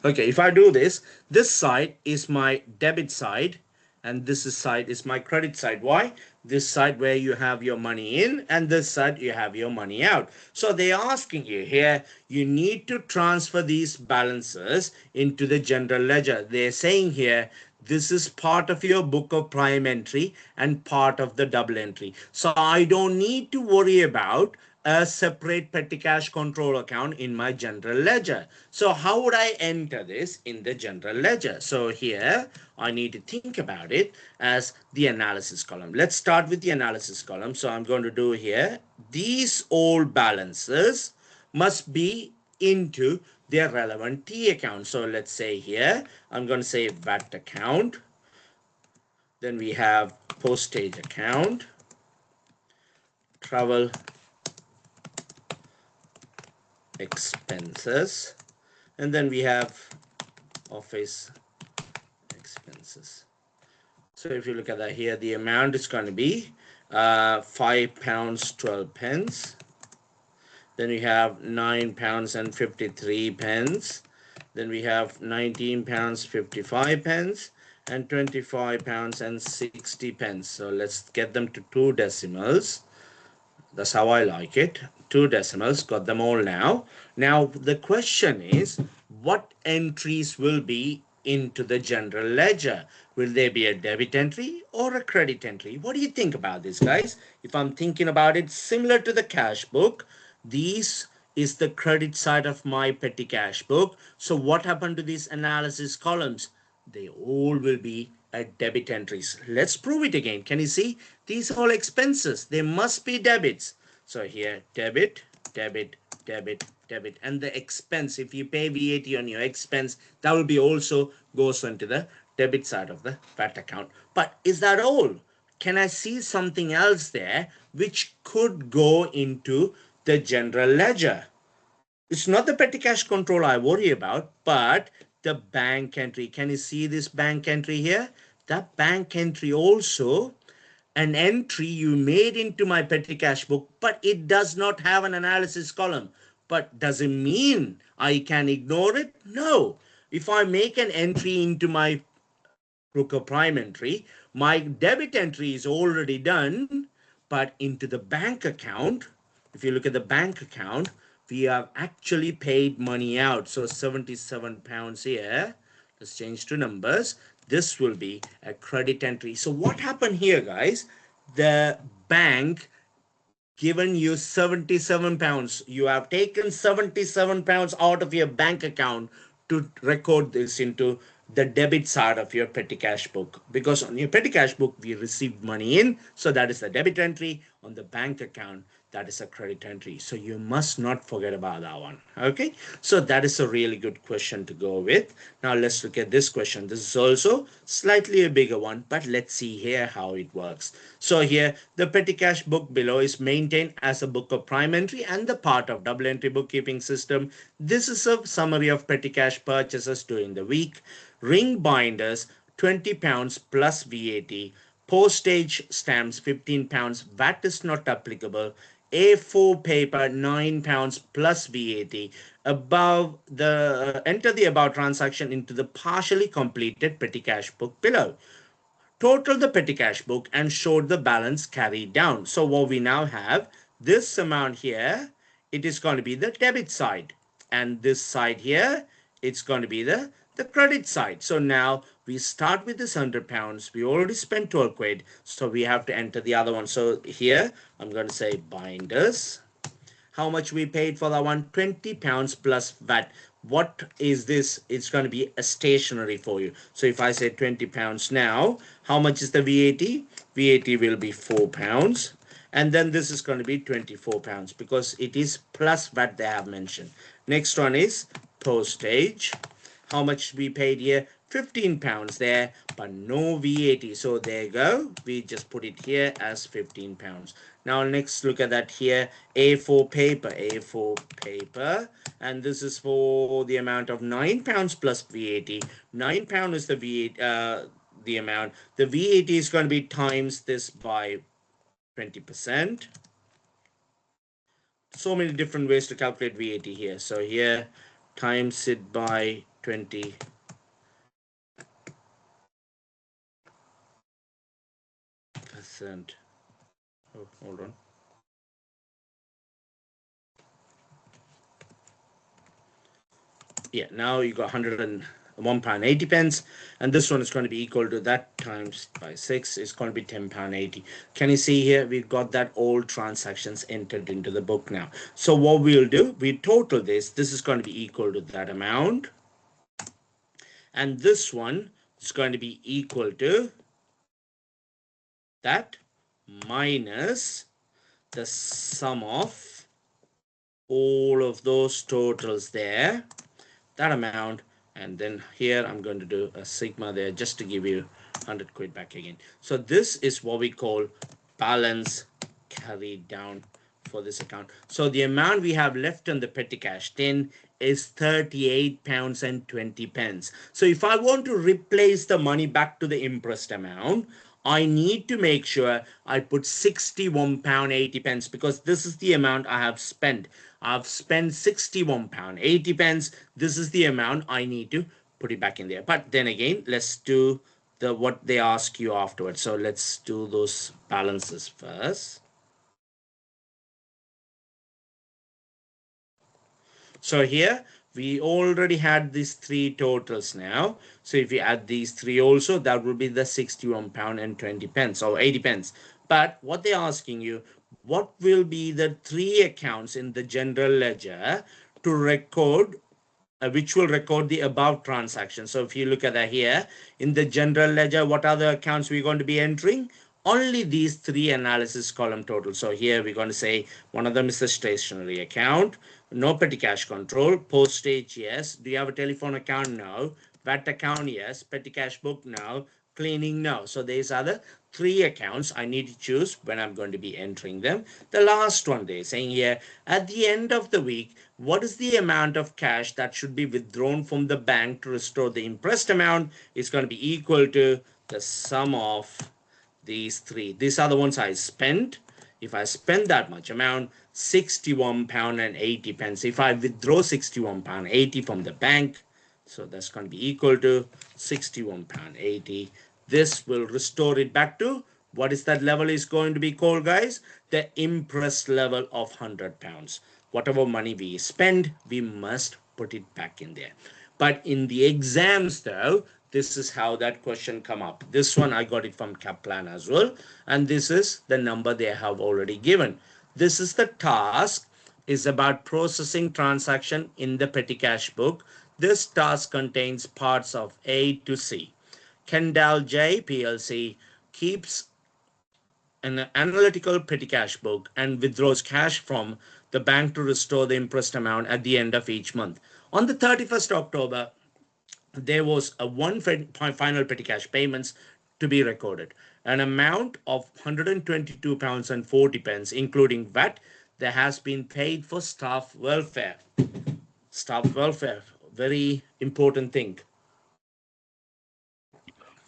Okay, if I do this, this side is my debit side, and this side is my credit side. Why? This side where you have your money in, and this side you have your money out. So they're asking you here, you need to transfer these balances into the general ledger. They're saying here, this is part of your book of prime entry and part of the double entry. So I don't need to worry about a separate petty cash control account in my general ledger. So how would I enter this in the general ledger? So here I need to think about it as the analysis column. Let's start with the analysis column. So I'm going to do here, these all balances must be into their relevant T account. So let's say here, I'm going to say VAT account. Then we have postage account, travel expenses, and then we have office expenses. So if you look at that here, the amount is going to be £5.12. Then we have £9.53. Then we have £19.55 and £25.60. So let's get them to 2 decimals. That's how I like it. 2 decimals, got them all now. Now the question is, what entries will be into the general ledger? Will there be a debit entry or a credit entry? What do you think about this, guys? If I'm thinking about it, similar to the cash book, these is the credit side of my petty cash book. So what happened to these analysis columns? They all will be debit entries. Let's prove it again. Can you see? These are all expenses. They must be debits. So here, debit, debit, debit, debit. And the expense, if you pay VAT on your expense, that will be also goes into the debit side of the VAT account. But is that all? Can I see something else there which could go into the general ledger? It's not the petty cash control I worry about, but the bank entry. Can you see this bank entry here? That bank entry also an entry you made into my petty cash book, but it does not have an analysis column. But does it mean I can ignore it? No. If I make an entry into my Brooker Prime entry, my debit entry is already done, but into the bank account, if you look at the bank account, we have actually paid money out. So £77 here. Let's change to numbers. This will be a credit entry. So what happened here, guys? The bank given you £77. You have taken £77 out of your bank account to record this into the debit side of your petty cash book, because on your petty cash book we received money in, so that is the debit entry. On the bank account, that is a credit entry. So you must not forget about that one. Okay, so that is a really good question to go with. Now let's look at this question. This is also slightly a bigger one, but let's see here how it works. So here the petty cash book below is maintained as a book of prime entry and the part of double entry bookkeeping system. This is a summary of petty cash purchases during the week. Ring binders £20 plus VAT. Postage stamps £15. VAT is not applicable. A4 paper £9 plus VAT. Above the enter the above transaction into the partially completed petty cash book below. Total the petty cash book and showed the balance carried down. So what we now have, this amount here, it is going to be the debit side, and this side here, it's going to be the credit side. So now we start with this £100. We already spent 12 quid, so we have to enter the other one. So here I'm going to say binders. How much we paid for that one? £20 plus VAT. What is this? It's going to be a stationery for you. So if I say £20 now, how much is the VAT? VAT will be £4. And then this is going to be £24 because it is plus VAT they have mentioned. Next one is postage. How much we paid here? £15 there, but no VAT. So there you go. We just put it here as £15. Now next look at that here. A4 paper, A4 paper. And this is for the amount of £9 plus VAT. £9 is the VAT, the amount. The VAT is going to be times this by 20%. So many different ways to calculate VAT here. So here, times it by 20%. Oh, hold on. Yeah, now you got £101.80, and this one is going to be equal to that times by 6 is going to be £10.80. Can you see here? We've got that all transactions entered into the book now. So what we'll do, we total this. This is going to be equal to that amount, and this one is going to be equal to that minus the sum of all of those totals there, that amount. And then here I'm going to do a sigma there just to give you 100 quid back again. So this is what we call balance carried down for this account. So the amount we have left on the petty cash tin is £38.20. So if I want to replace the money back to the impressed amount, I need to make sure I put £61.80 because this is the amount I have spent. I've spent £61.80. This is the amount I need to put it back in there. But then again, let's do what they ask you afterwards. So let's do those balances first. So here we already had these three totals now. So if we add these three also, that will be the £61.20 or 80p. But what they're asking you, what will be the three accounts in the general ledger to record, which will record the above transaction. So if you look at that here, in the general ledger, what are the accounts we're going to be entering? only these three analysis column total. So here we're going to say one of them is the stationery account, no petty cash control, postage, yes. Do you have a telephone account? No. VAT account, yes. Petty cash book, no. Cleaning, no. So these are the three accounts I need to choose when I'm going to be entering them. The last one they're saying here, at the end of the week, what is the amount of cash that should be withdrawn from the bank to restore the impressed amount? Is going to be equal to the sum of these three. These are the ones I spent. If I spend that much amount, £61.80. If I withdraw £61.80 from the bank, so that's going to be equal to £61.80. This will restore it back to what is that level is going to be called, guys? The impressed level of £100. Whatever money we spend, we must put it back in there. But in the exams, though, this is how that question come up. This one I got it from Kaplan as well, and this is the number they have already given. This is the task, is about processing transaction in the petty cash book. This task contains parts of A to C. Kendall J PLC keeps an analytical petty cash book and withdraws cash from the bank to restore the impressed amount at the end of each month. On the 31st October, there was a one final petty cash payments to be recorded, an amount of £122 and 40 pence, including VAT, that has been paid for staff welfare. Staff welfare, very important thing.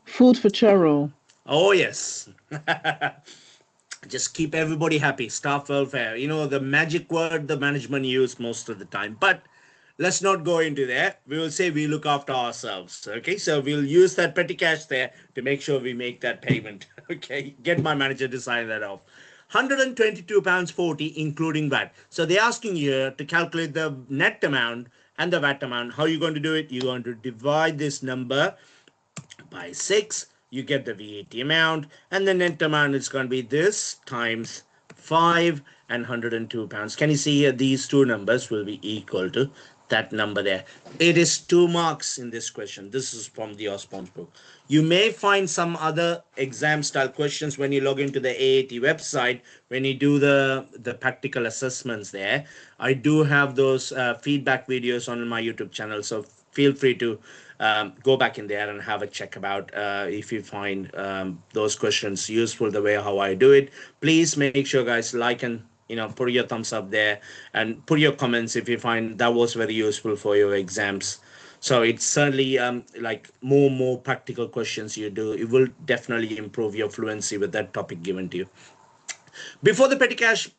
Food for churro. Oh yes. Just keep everybody happy. Staff welfare, you know, the magic word the management use most of the time. But let's not go into there. We will say we look after ourselves. Okay, so we'll use that petty cash there to make sure we make that payment. Okay, get my manager to sign that off. £122.40 including VAT. So they're asking you to calculate the net amount and the VAT amount. How are you going to do it? You're going to divide this number by 6. You get the VAT amount, and the net amount is going to be this times 5 and £102. Can you see here? These two numbers will be equal to that number there. It is 2 marks in this question. This is from the Osborne's book. You may find some other exam style questions when you log into the AAT website, when you do the practical assessments there. I do have those feedback videos on my YouTube channel, so feel free to go back in there and have a check about if you find those questions useful the way how I do it. Please make sure, guys, like and put your thumbs up there and put your comments if you find that was very useful for your exams. So it's certainly like more practical questions you do, it will definitely improve your fluency with that topic given to you. Before the petty cash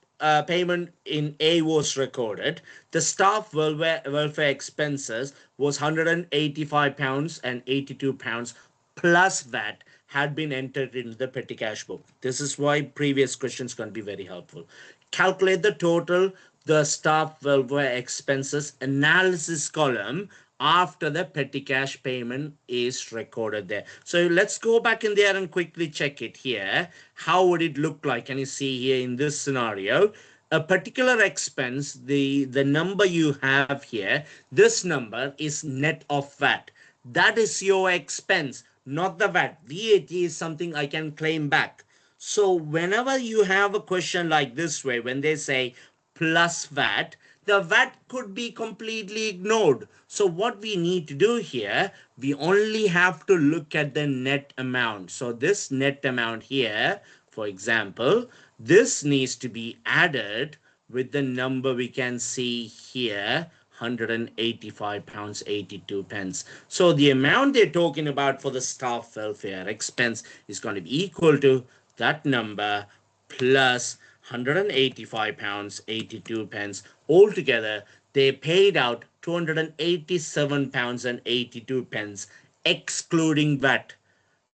payment in A was recorded, the staff welfare expenses was £185 and 82 pounds plus VAT had been entered in the petty cash book. This is why previous questions can be very helpful. Calculate the total, the staff welfare expenses analysis column after the petty cash payment is recorded there. So let's go back in there and quickly check it here. How would it look like? Can you see here in this scenario? A particular expense, the number you have here, this number is net of VAT. That is your expense, not the VAT. VAT is something I can claim back. So whenever you have a question like this way, when they say plus VAT, the VAT could be completely ignored. So what we need to do here, we only have to look at the net amount. So this net amount here, for example, this needs to be added with the number we can see here, £185 82 pence. So the amount they're talking about for the staff welfare expense is going to be equal to that number plus £185 82 pence. Altogether, they paid out £287 and 82 pence, excluding VAT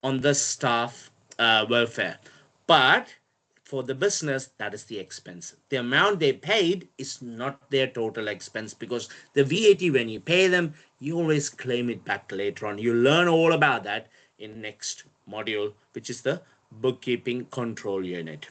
on the staff welfare. But for the business, that is the expense. The amount they paid is not their total expense, because the VAT, when you pay them, you always claim it back later on. You learn all about that in next module, which is the bookkeeping control unit.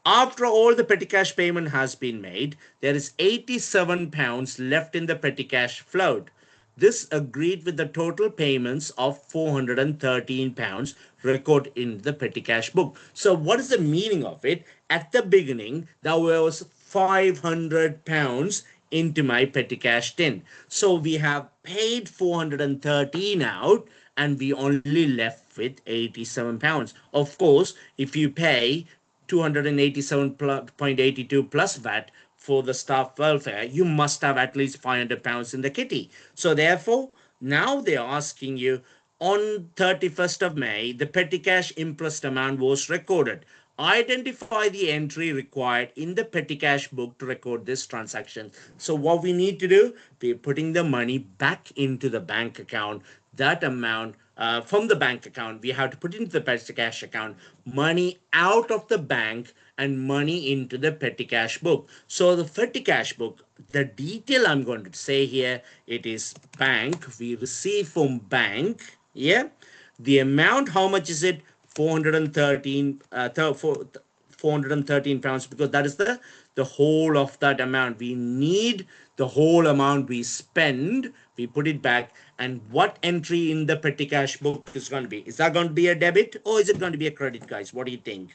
After all the petty cash payment has been made, there is £87 left in the petty cash float. This agreed with the total payments of £413 recorded in the petty cash book. So what is the meaning of it? At the beginning, there was £500 into my petty cash tin. So we have paid 413 out and we only left with £87. Of course, if you pay 287.82 plus VAT for the staff welfare, you must have at least £500 in the kitty. So therefore, now they're asking you on 31st of May, the petty cash interest amount was recorded. Identify the entry required in the petty cash book to record this transaction. So what we need to do, we're putting the money back into the bank account. That amount from the bank account, we have to put into the petty cash account, money out of the bank and money into the petty cash book. So the petty cash book, the detail I'm going to say here, it is bank. We receive from bank. Yeah, the amount, how much is it? 413 £413, because that is the whole of that amount. We need the whole amount we spend, we put it back. And what entry in the petty cash book is going to be? Is that going to be a debit or is it going to be a credit, guys? What do you think?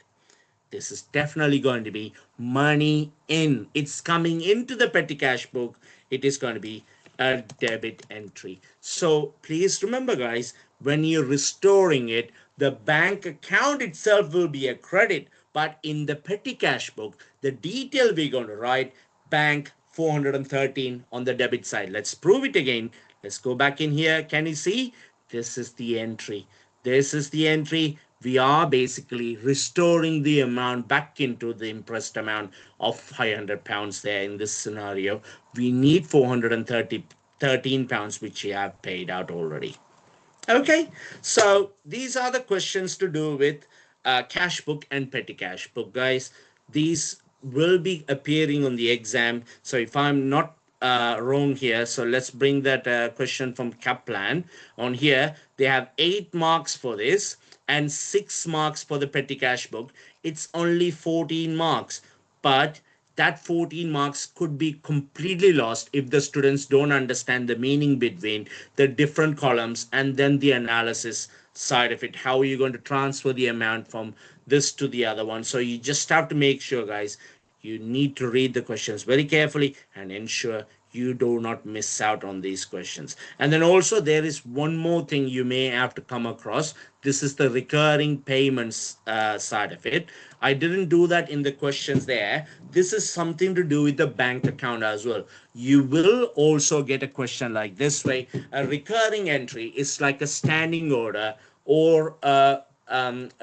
This is definitely going to be money in. It's coming into the petty cash book. It is going to be a debit entry. So please remember, guys, when you're restoring it, the bank account itself will be a credit, but in the petty cash book, the detail we're going to write, bank 413 on the debit side. Let's prove it again. Let's go back in here. Can you see? This is the entry. This is the entry. We are basically restoring the amount back into the impressed amount of £500 there in this scenario. We need £413, which we have paid out already. Okay, so these are the questions to do with cash book and petty cash book, guys. These will be appearing on the exam. So if I'm not wrong here, so let's bring that question from Kaplan on here. They have 8 marks for this and 6 marks for the petty cash book. It's only 14 marks, but that 14 marks could be completely lost if the students don't understand the meaning between the different columns and then the analysis side of it. How are you going to transfer the amount from this to the other one? So you just have to make sure, guys, you need to read the questions very carefully and ensure you do not miss out on these questions. And then also there is one more thing you may have to come across. This is the recurring payments side of it. I didn't do that in the questions there. This is something to do with the bank account as well. You will also get a question like this way. A recurring entry is like a standing order or a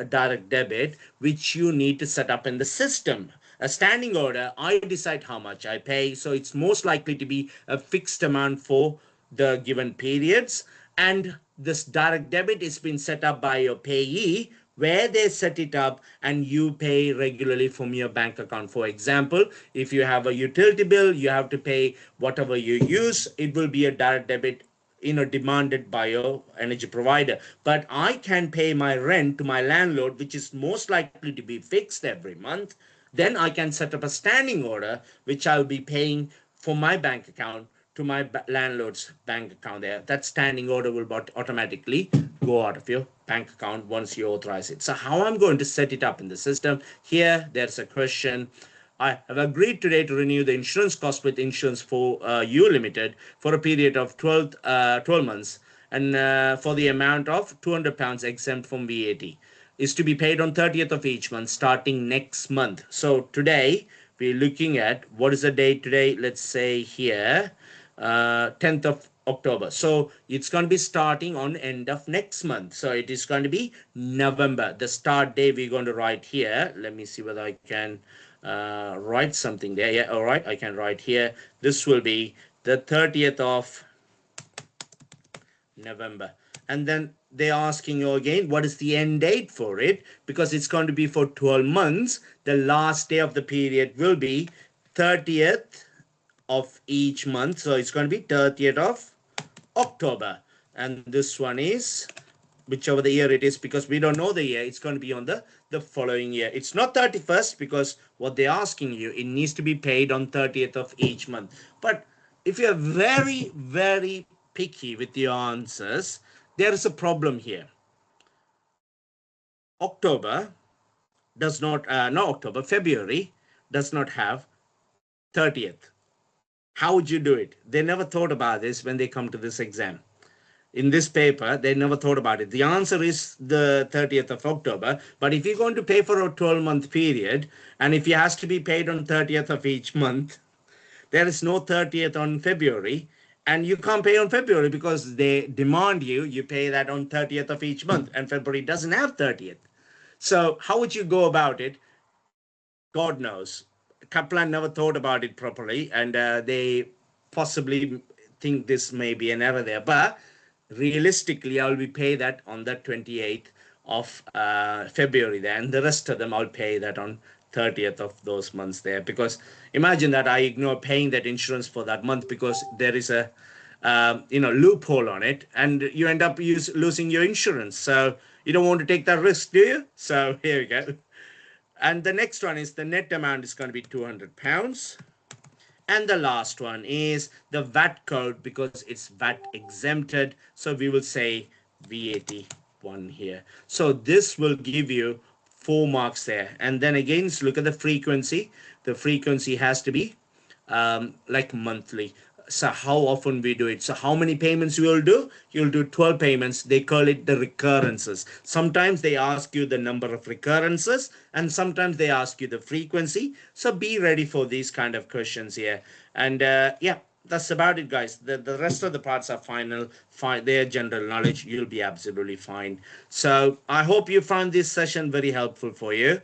direct debit, which you need to set up in the system. A standing order, I decide how much I pay, so it's most likely to be a fixed amount for the given periods. And this direct debit is been set up by your payee, where they set it up and you pay regularly from your bank account. For example, if you have a utility bill, you have to pay whatever you use. It will be a direct debit demanded by your energy provider. But I can pay my rent to my landlord, which is most likely to be fixed every month. Then I can set up a standing order which I'll be paying from my bank account to my landlord's bank account there. That standing order will automatically go out of your bank account once you authorize it. So how I'm going to set it up in the system, here there's a question. I have agreed today to renew the insurance cost with Insurance for You Limited for a period of 12 months and for the amount of £200 exempt from VAT is to be paid on 30th of each month starting next month. So today we're looking at, what is the date today? Let's say here 10th of October. So it's going to be starting on end of next month. So it is going to be November. The start date we're going to write here. Let me see whether I can write something there. Yeah, all right, I can write here. This will be the 30th of November. And then they're asking you again, what is the end date for it? Because it's going to be for 12 months. The last day of the period will be 30th of each month. So it's going to be 30th of October. And this one is whichever the year it is, because we don't know the year. It's going to be on the following year. It's not 31st because what they're asking you, it needs to be paid on 30th of each month. But if you're very, very picky with your answers, there is a problem here. October does not, not October, February does not have 30th. How would you do it? They never thought about this when they come to this exam. In this paper, they never thought about it. The answer is the 30th of October. But if you're going to pay for a 12-month period, and if it has to be paid on 30th of each month, there is no 30th on February, and you can't pay on February because they demand you pay that on 30th of each month, and February doesn't have 30th. So how would you go about it? God knows. Kaplan never thought about it properly, and they possibly think this may be an error there. But realistically, I'll be pay that on the 28th of February there, and the rest of them I'll pay that on 30th of those months there. Because imagine that I ignore paying that insurance for that month because there is a loophole on it, and you end up losing your insurance. So you don't want to take that risk, do you? So here we go. And the next one is the net amount is going to be £200. And the last one is the VAT code because it's VAT exempted. So we will say VAT 1 here. So this will give you 4 marks there. And then again, look at the frequency. The frequency has to be like monthly. So how often we do it? So how many payments you will do? You'll do 12 payments. They call it the recurrences. Sometimes they ask you the number of recurrences, and sometimes they ask you the frequency. So be ready for these kind of questions here. And yeah, that's about it, guys. The rest of the parts are final. Their general knowledge. You'll be absolutely fine. So I hope you found this session very helpful for you.